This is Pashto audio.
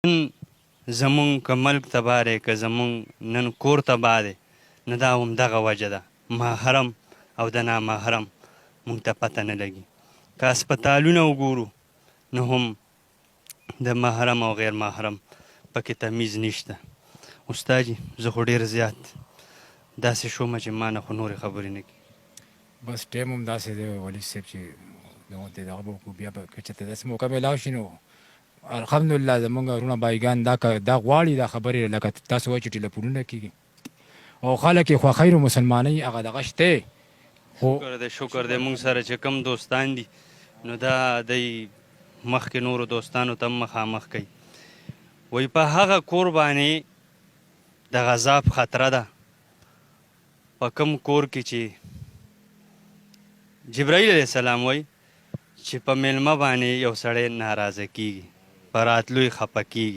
نن زمونږ که ملک تباه دی که زمونږ نن کور تباه دی نو دا همدغه وجه ده محرم او د نامحرم مونږ ته پته نه لګي که هسپتالونه وګورو نو هم د محرم او غیر محرم پکې تمیز نشته. استاد جي زه خو ډېر زیات داسې شومه چې ما نه خو نورې خبرې نه کړي. بس ټایم هم داسې دی ولي صاحب چې دغه به وکړو بیا به که چېرته داسې موقع میلاو شي نو الحمدلله زمونږ وروڼه بایګان دا غواړي دا خبرې لکه تاسو وایئ چې ټلیفونونه کېږي او خلک یې خوښۍ او مسلمانۍ هغه دغه شته خو شکر دی مونږ سره چې کوم دوستان دي نو دا دی مخکې نورو دوستانو ته هم مخامخ کوي. وایي په هغه کور باندې د غذاب خطره ده په کوم کور کې چې جبرائیل علیه السلام وایي چې په میلمه باندې یو سړی ناراضه کېږي په راتلو یې خفه کېږي.